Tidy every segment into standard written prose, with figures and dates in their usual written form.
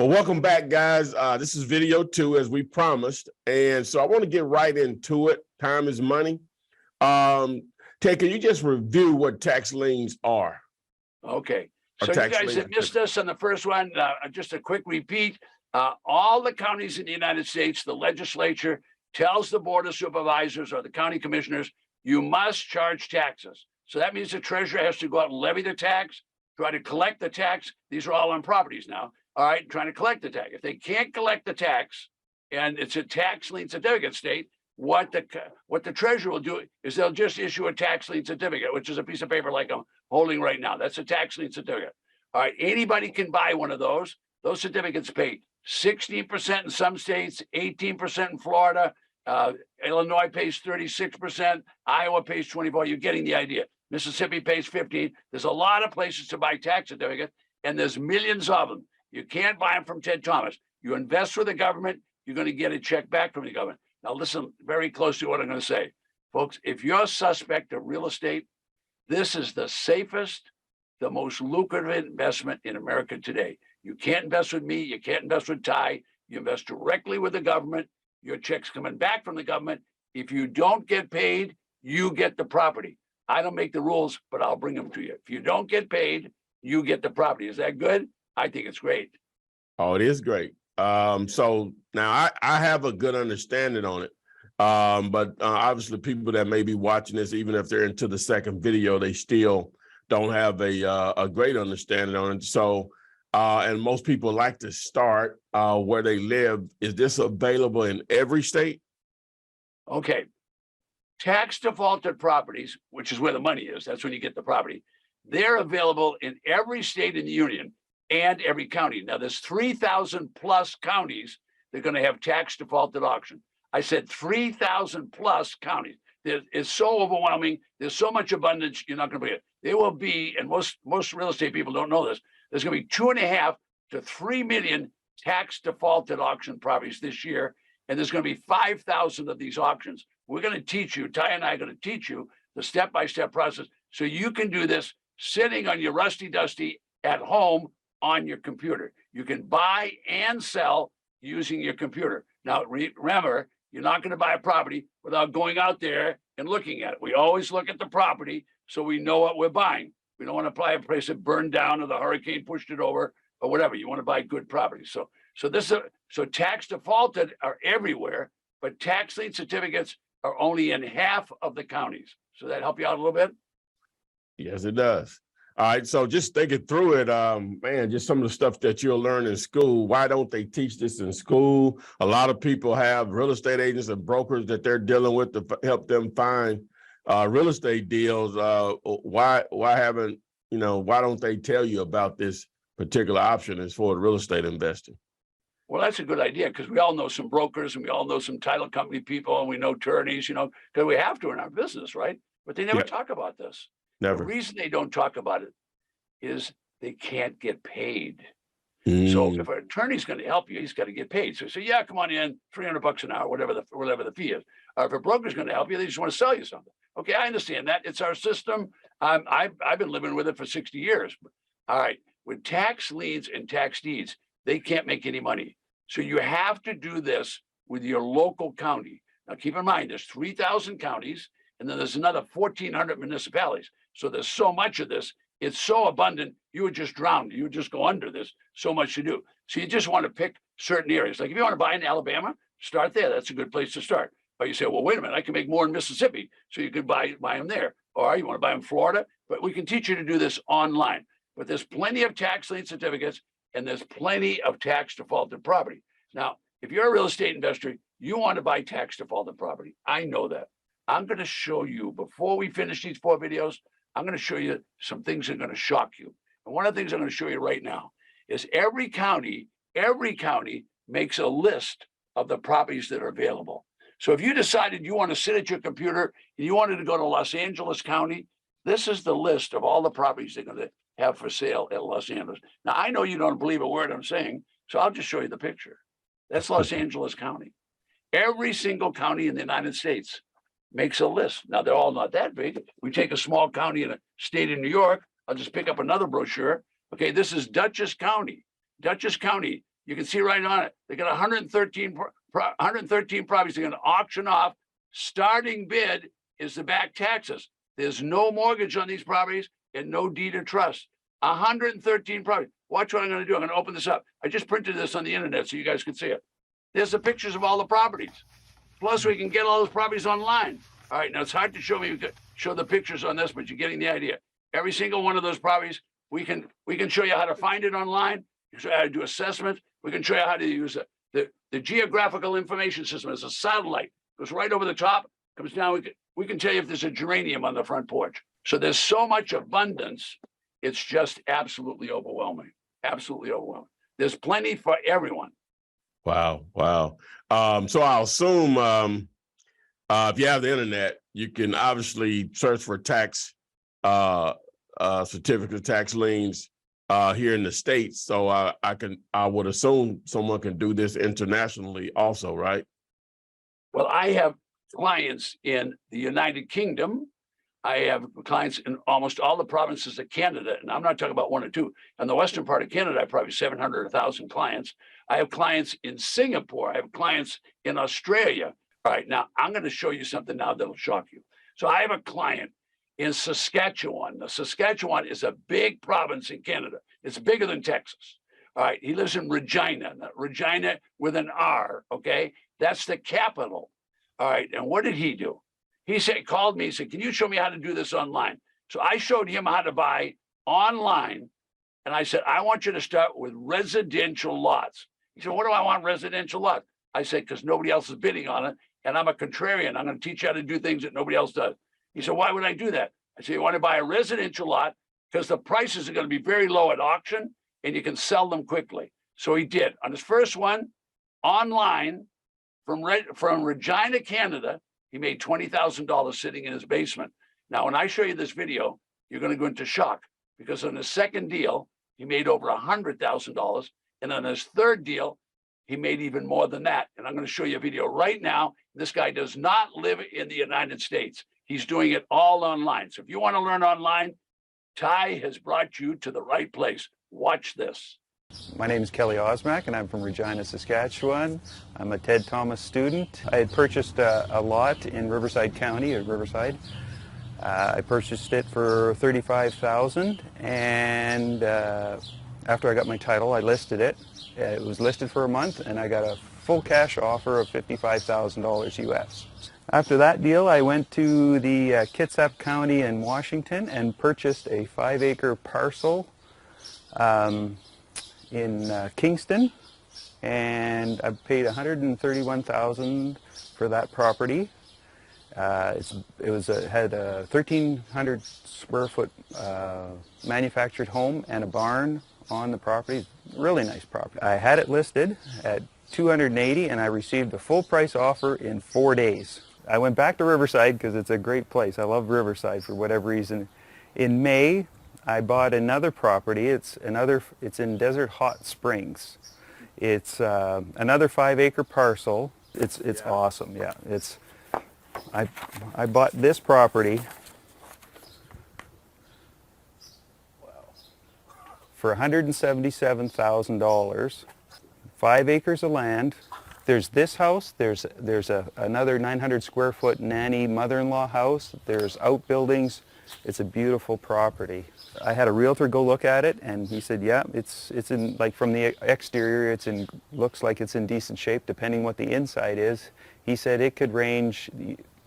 Well, welcome back, guys. This is video 2, as we promised. And so I want to get right into it. Time is money. Ted, can you just review what tax liens are? Okay. So you guys that missed us on the first one, just a quick repeat. All the counties in the United States, the legislature tells the Board of Supervisors or the county commissioners, you must charge taxes. So that means the treasurer has to go out and levy the tax, try to collect the tax. These are all on properties now. All right, trying to collect the tax. If they can't collect the tax, and it's a tax lien certificate state, what the treasurer will do is they'll just issue a tax lien certificate, which is a piece of paper like I'm holding right now. That's a tax lien certificate. All right, anybody can buy one of those. Those certificates pay 16% in some states, 18% in Florida. Illinois pays 36%. Iowa pays 24%. You're getting the idea. Mississippi pays 15%. There's a lot of places to buy tax certificates, and there's millions of them. You can't buy them from Ted Thomas. You invest with the government, you're going to get a check back from the government. Now, listen very close to what I'm going to say. Folks, if you're a suspect of real estate, this is the safest, the most lucrative investment in America today. You can't invest with me. You can't invest with Ty. You invest directly with the government. Your check's coming back from the government. If you don't get paid, you get the property. I don't make the rules, but I'll bring them to you. If you don't get paid, you get the property. Is that good? I think it's great. Oh, it is great. So now I have a good understanding on it. But obviously people that may be watching this, even if they're into the second video, they still don't have a great understanding on it. So, and most people like to start where they live. Is this available in every state? Okay. Tax defaulted properties, which is where the money is, that's when you get the property. They're available in every state in the union and every county. Now, there's 3,000 plus counties that are going to have tax defaulted auction. I said 3,000 plus counties. It's so overwhelming. There's so much abundance, you're not going to believe it. There will be, and most real estate people don't know this, there's going to be 2.5 to 3 million tax defaulted auction properties this year. And there's going to be 5,000 of these auctions. We're going to teach you, Ty and I are going to teach you the step-by-step process so you can do this sitting on your rusty dusty at home on your computer. You can buy and sell using your computer. Now, remember, you're not going to buy a property without going out there and looking at it. We always look at the property so we know what we're buying. We don't want to buy a place that burned down or the hurricane pushed it over or whatever. You want to buy good property. So tax defaulted are everywhere, but tax lien certificates are only in half of the counties. So that help you out a little bit? Yes, it does. All right, so just thinking through it, man, just some of the stuff that you'll learn in school. Why don't they teach this in school? A lot of people have real estate agents and brokers that they're dealing with to help them find real estate deals. Why don't they tell you about this particular option as for real estate investing? Well, that's a good idea because we all know some brokers and we all know some title company people and we know attorneys, because we have to in our business, right? But they never talk about this. Never. The reason they don't talk about it is they can't get paid. So if an attorney's going to help you, he's got to get paid. So say, yeah, come on in, $300 an hour, whatever the fee is. Or if a broker's going to help you, they just want to sell you something. Okay, I understand that. It's our system. I've been living with it for 60 years. All right, with tax liens and tax deeds, they can't make any money. So you have to do this with your local county. Now, keep in mind, there's 3,000 counties, and then there's another 1,400 municipalities. So there's so much of this. It's so abundant, you would just drown. You would just go under this. So much to do. So you just want to pick certain areas. Like if you want to buy in Alabama, start there. That's a good place to start. But you say, well, wait a minute, I can make more in Mississippi. So you could buy them there. Or you want to buy in Florida. But we can teach you to do this online. But there's plenty of tax lien certificates and there's plenty of tax defaulted property. Now, if you're a real estate investor, you want to buy tax defaulted property. I know that. I'm going to show you, before we finish these 4 videos, I'm going to show you some things that are going to shock you. And one of the things I'm going to show you right now is every county makes a list of the properties that are available. So if you decided you want to sit at your computer and you wanted to go to Los Angeles County, this is the list of all the properties they're going to have for sale at Los Angeles. Now, I know you don't believe a word I'm saying, so I'll just show you the picture. That's Los Angeles County. Every single county in the United States makes a list. Now, they're all not that big. We take a small county in a state of New York. I'll just pick up another brochure. Okay, this is Dutchess County. Dutchess County, You can see right on it. They got 113 properties they're going to auction off. Starting bid is the back taxes. There's no mortgage on these properties and no deed of trust. 113 properties. Watch what I'm going to do. I'm going to open this up. I just printed this on the internet so you guys can see it. There's the pictures of all the properties. Plus, we can get all those properties online. All right, now it's hard to show the pictures on this, but you're getting the idea. Every single one of those properties, we can show you how to find it online. We can show you how to do assessment. We can show you how to use the geographical information system as a satellite. Goes right over the top, comes down. We can tell you if there's a geranium on the front porch. So there's so much abundance. It's just absolutely overwhelming. Absolutely overwhelming. There's plenty for everyone. Wow. So I'll assume if you have the internet, you can obviously search for tax certificates, tax liens here in the States. So I would assume someone can do this internationally also, right? Well, I have clients in the United Kingdom. I have clients in almost all the provinces of Canada, and I'm not talking about one or two. In the western part of Canada, I have probably 700 or 1,000 clients. I have clients in Singapore. I have clients in Australia. All right, now I'm going to show you something now that'll shock you. So I have a client in Saskatchewan. Now, Saskatchewan is a big province in Canada. It's bigger than Texas. All right, he lives in Regina. Now, Regina with an R, okay? That's the capital. All right, and what did he do? He called me, he said, can you show me how to do this online? So I showed him how to buy online. And I said, I want you to start with residential lots. He said, what do I want residential lots? I said, because nobody else is bidding on it. And I'm a contrarian. I'm going to teach you how to do things that nobody else does. He said, why would I do that? I said, you want to buy a residential lot because the prices are going to be very low at auction and you can sell them quickly. So he did. On his first one, online from Regina, Canada, he made $20,000 sitting in his basement. Now, when I show you this video, you're going to go into shock because on his second deal, he made over $100,000. And on his third deal, he made even more than that. And I'm going to show you a video right now. This guy does not live in the United States. He's doing it all online. So if you want to learn online, Ty has brought you to the right place. Watch this. My name is Kelly Osmack, and I'm from Regina, Saskatchewan. I'm a Ted Thomas student. I had purchased a lot in Riverside County, or Riverside. I purchased it for $35,000, and after I got my title, I listed it. It was listed for a month, and I got a full cash offer of $55,000 US. After that deal, I went to the Kitsap County in Washington and purchased a 5-acre parcel in Kingston, and I paid $131,000 for that property. It had a 1,300 square foot manufactured home and a barn on the property. Really nice property. I had it listed at $280,000 and I received a full price offer in 4 days. I went back to Riverside because it's a great place. I love Riverside for whatever reason. In May, I bought another property. It's in Desert Hot Springs. It's another 5-acre parcel. It's awesome. Yeah, I bought this property for $177,000. 5 acres of land. There's this house. There's another 900 square foot nanny mother-in-law house. There's outbuildings. It's a beautiful property. I had a realtor go look at it, and he said, "Yeah, it's in, like, from the exterior, looks like it's in decent shape. Depending what the inside is," he said it could range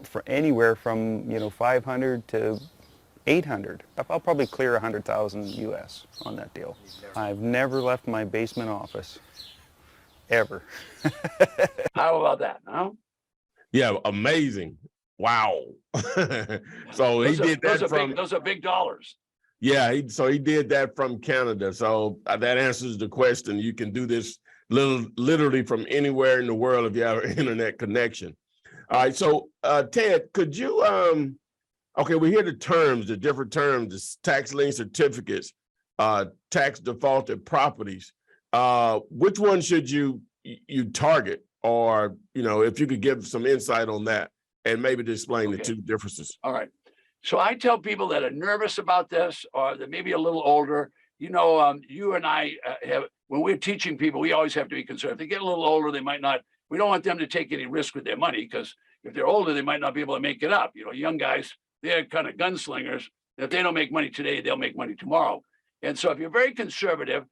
for anywhere from 500 to 800. I'll probably clear 100,000 US on that deal. I've never left my basement office, ever. How about that? Huh? Yeah, amazing. Wow. So he did that from those are big dollars. Yeah, he did that from Canada. So that answers the question. You can do this literally from anywhere in the world if you have an internet connection. All right. So Ted, could you okay, we hear the terms, the different terms, the tax lien certificates, tax defaulted properties. Which one should you target, or if you could give some insight on that and maybe to explain the two differences. All right. So I tell people that are nervous about this or that maybe a little older, you and I when we're teaching people, we always have to be concerned. If they get a little older, they might not, we don't want them to take any risk with their money, because if they're older, they might not be able to make it up. You know, young guys, they're kind of gunslingers. If they don't make money today, they'll make money tomorrow. And so if you're very conservative,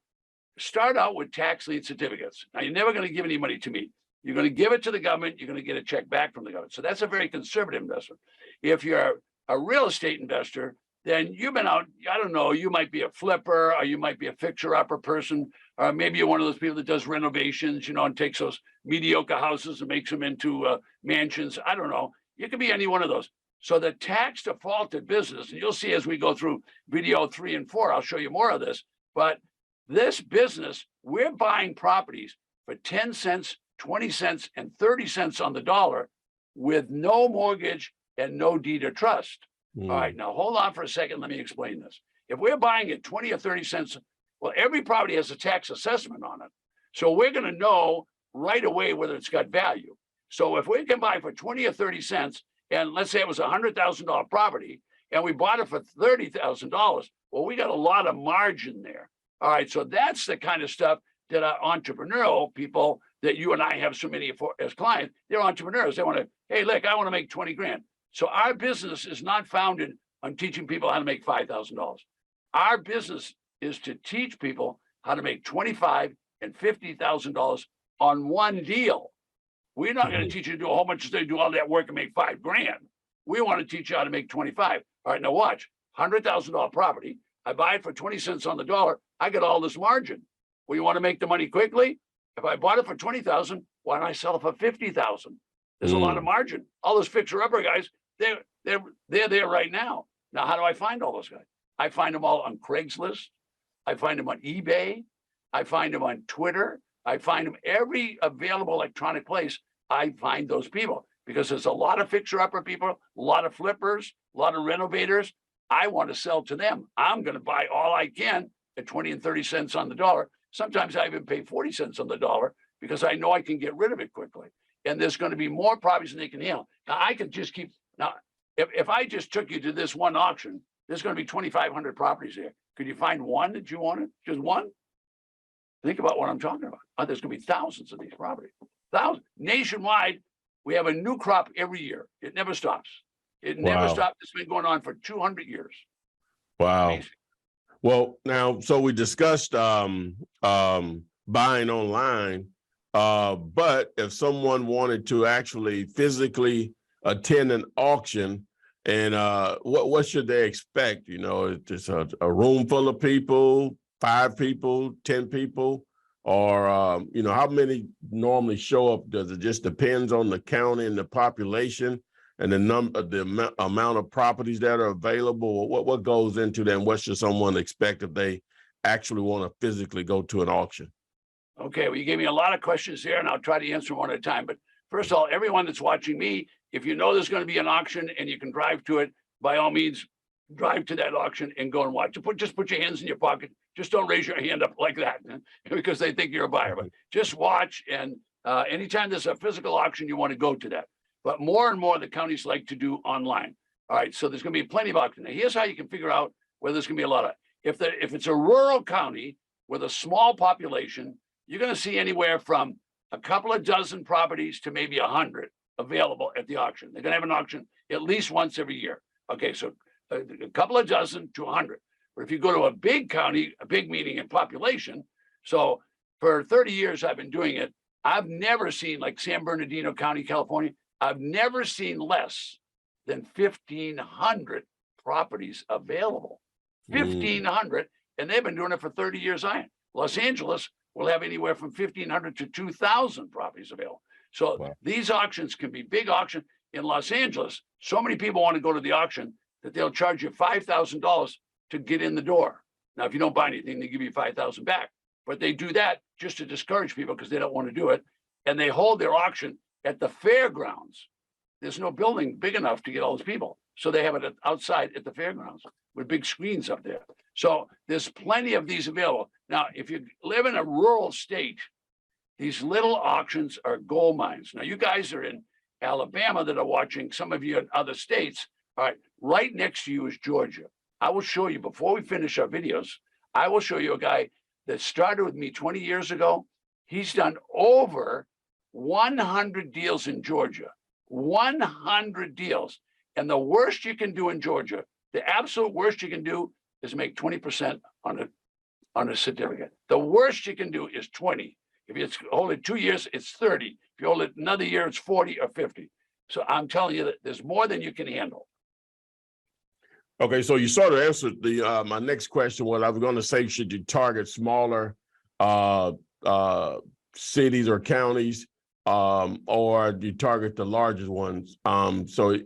start out with tax lien certificates. Now, you're never going to give any money to me. You're going to give it to the government. You're going to get a check back from the government. So that's a very conservative investment. If you're a real estate investor, then you've been out, I don't know, you might be a flipper, or you might be a fixer-upper person, or maybe you're one of those people that does renovations, you know, and takes those mediocre houses and makes them into mansions. I don't know. You could be any one of those. So the tax defaulted business, and you'll see as we go through video 3 and 4, I'll show you more of this, but this business, we're buying properties for 10 cents, 20 cents, and 30 cents on the dollar with no mortgage and no deed of trust. All right, now hold on for a second. Let me explain this. If we're buying it 20 or 30 cents, well, every property has a tax assessment on it. So we're going to know right away whether it's got value. So if we can buy for 20 or 30 cents, and let's say it was a $100,000 property, and we bought it for $30,000, well, we got a lot of margin there. All right, so that's the kind of stuff that are entrepreneurial people that you and I have so many for as clients. They're entrepreneurs. They want to, hey, look, I want to make 20 grand. So our business is not founded on teaching people how to make $5,000. Our business is to teach people how to make $25,000 and $50,000 on one deal. We're not going to teach you to do a whole bunch of stuff, do all that work and make $5 grand. We want to teach you how to make 25. All right, now watch. $100,000 property. I buy it for 20 cents on the dollar. I get all this margin. Well, you want to make the money quickly? If I bought it for 20,000, why don't I sell it for 50,000? There's a lot of margin. All those fixer-upper guys, they're there right now. Now, how do I find all those guys? I find them all on Craigslist. I find them on eBay. I find them on Twitter. I find them every available electronic place. I find those people because there's a lot of fixer-upper people, a lot of flippers, a lot of renovators. I want to sell to them. I'm going to buy all I can at 20 and 30 cents on the dollar. Sometimes I even pay 40 cents on the dollar because I know I can get rid of it quickly. And there's going to be more properties than they can handle. Now, I could just keep, now, if I just took you to this one auction, there's going to be 2,500 properties there. Could you find one that you wanted? Just one? Think about what I'm talking about. There's going to be thousands of these properties. Thousands. Nationwide, we have a new crop every year. It never stops. It never stopped. It's been going on for 200 years. Wow. Amazing. Well, now, so we discussed buying online, but if someone wanted to actually physically attend an auction, and what should they expect? You know, it's a room full of people, 5 people, 10 people, or you know, how many normally show up? Does it just depends on the county and the population and the amount of properties that are available? What goes into that? And what should someone expect if they actually want to physically go to an auction? Okay, well, you gave me a lot of questions there, and I'll try to answer one at a time. But first of all, everyone that's watching me, if you know there's going to be an auction and you can drive to it, by all means, drive to that auction and go and watch. Just put your hands in your pocket. Just don't raise your hand up like that because they think you're a buyer. But just watch, and anytime there's a physical auction, you want to go to that. But more and more, the counties like to do online. All right, so there's going to be plenty of auctions. Now, here's how you can figure out whether there's going to be a lot of. If it's a rural county with a small population, you're going to see anywhere from a couple of dozen properties to maybe 100 available at the auction. They're going to have an auction at least once every year. Okay, so a couple of dozen to 100. But if you go to a big county, a big meaning in population, so for 30 years I've been doing it, I've never seen, like San Bernardino County, California, I've never seen less than 1,500 properties available. 1,500, and they've been doing it for 30 years. Los Angeles will have anywhere from 1,500 to 2,000 properties available. So these auctions can be big auctions. In Los Angeles, so many people want to go to the auction that they'll charge you $5,000 to get in the door. Now, if you don't buy anything, they give you $5,000 back. But they do that just to discourage people because they don't want to do it. And they hold their auction at the fairgrounds. There's no building big enough to get all those people. So they have it outside at the fairgrounds with big screens up there. So there's plenty of these available. Now, if you live in a rural state, these little auctions are gold mines. Now, you guys are in Alabama that are watching, some of you in other states. All right, right next to you is Georgia. I will show you, before we finish our videos, I will show you a guy that started with me 20 years ago, he's done over 100 deals in Georgia, 100 deals. And the worst you can do in Georgia, the absolute worst you can do is make 20% on a certificate. The worst you can do is 20. If you hold it 2 years, it's 30. If you hold it another year, it's 40 or 50. So I'm telling you that there's more than you can handle. Okay, so you sort of answered the my next question. Was I was going to say, should you target smaller cities or counties, or do you target the largest ones? So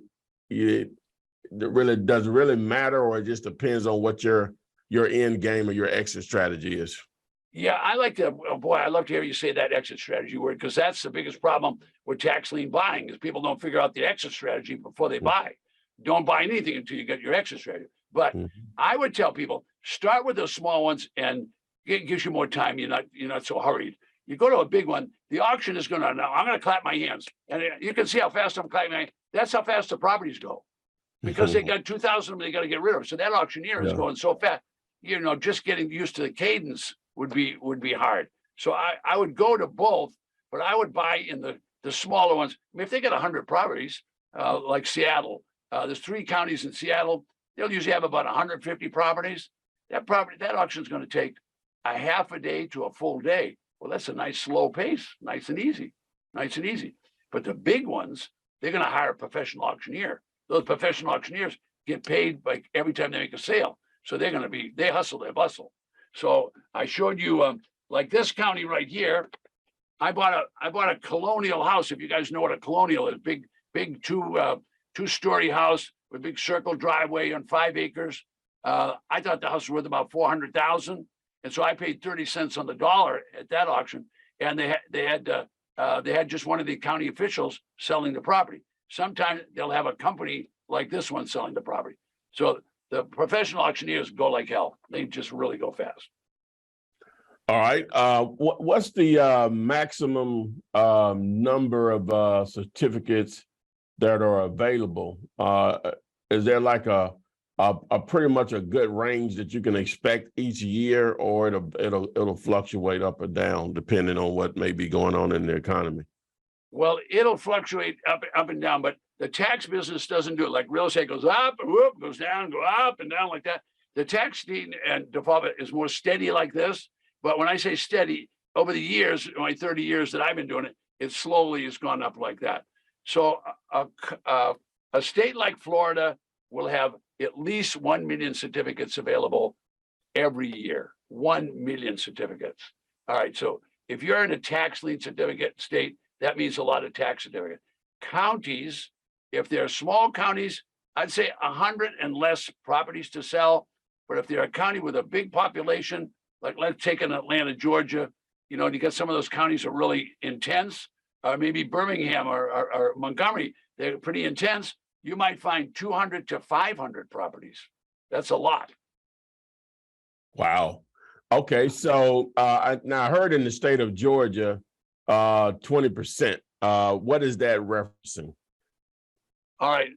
it really doesn't really matter, or it just depends on what your end game or your exit strategy is. Yeah, I like to, oh boy, I love to hear you say that exit strategy word, because that's the biggest problem with tax lien buying is people don't figure out the exit strategy before they buy. Don't buy anything until you get your exit strategy. But I would tell people, start with those small ones, and it gives you more time. You're not so hurried. You go to a big one, the auction is gonna, now I'm gonna clap my hands. And you can see how fast I'm clapping my hands. That's how fast the properties go. Because they got 2,000 of them they got to get rid of. So that auctioneer is going so fast. Just getting used to the cadence would be hard. So I would go to both, but I would buy in the smaller ones. I mean, if they get 100 properties, like Seattle, there's 3 counties in Seattle. They'll usually have about 150 properties. That auction is going to take a half a day to a full day. Well, that's a nice slow pace, nice and easy. But the big ones, they're going to hire a professional auctioneer. Those professional auctioneers get paid by every time they make a sale. So they hustle, they bustle. So I showed you, like this county right here, I bought a colonial house. If you guys know what a colonial is, big two-story house with big circle driveway on 5 acres. I thought the house was worth about $400,000, and so I paid 30 cents on the dollar at that auction. And they had just one of the county officials selling the property. Sometimes they'll have a company like this one selling the property. So the professional auctioneers go like hell. They just really go fast. All right. What's the maximum number of certificates that are available? Is there like a pretty much a good range that you can expect each year, or it'll fluctuate up or down depending on what may be going on in the economy? Well, it'll fluctuate up and down, but the tax business doesn't do it. Like real estate goes up and whoop, goes down, go up and down like that. The tax deed and default is more steady like this. But when I say steady, over the years, my 30 years that I've been doing it, it slowly has gone up like that. So a state like Florida will have at least 1 million certificates available every year. 1 million certificates. All right. So if you're in a tax lien certificate state, that means a lot of tax certificates. Counties, if they're small counties, I'd say 100 and less properties to sell. But if they're a county with a big population, like let's take an Atlanta, Georgia, you get some of those counties are really intense, or maybe Birmingham or Montgomery, they're pretty intense. You might find 200 to 500 properties. That's a lot. Wow. Okay. So I heard in the state of Georgia, 20%. What is that referencing? All right.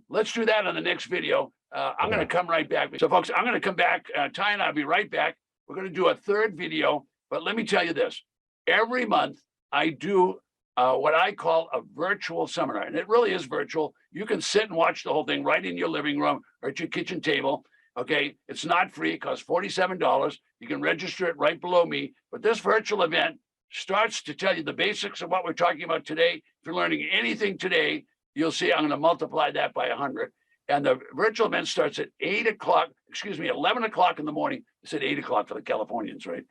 Let's do that on the next video. I'm going to come right back. So folks, I'm going to come back. Ty and I'll be right back. We're going to do a third video, but let me tell you this. Every month I do what I call a virtual seminar, and it really is virtual. You can sit and watch the whole thing right in your living room or at your kitchen table. Okay. It's not free. It costs $47. You can register it right below me. But this virtual event starts to tell you the basics of what we're talking about today. If you're learning anything today, you'll see I'm going to multiply that by 100. And the virtual event starts at 11 o'clock in the morning. I said 8 o'clock for the Californians, right?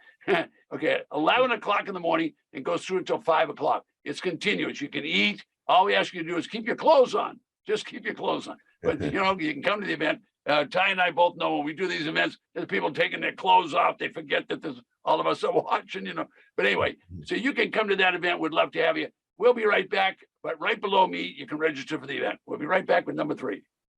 Okay, 11 o'clock in the morning and goes through until 5 o'clock. It's continuous. You can eat. All we ask you to do is keep your clothes on. Just keep your clothes on. But, you can come to the event. Ty and I both know when we do these events, there's people taking their clothes off. They forget that there's all of us are watching, But anyway, so you can come to that event. We'd love to have you. We'll be right back. But right below me, you can register for the event. We'll be right back with number 3.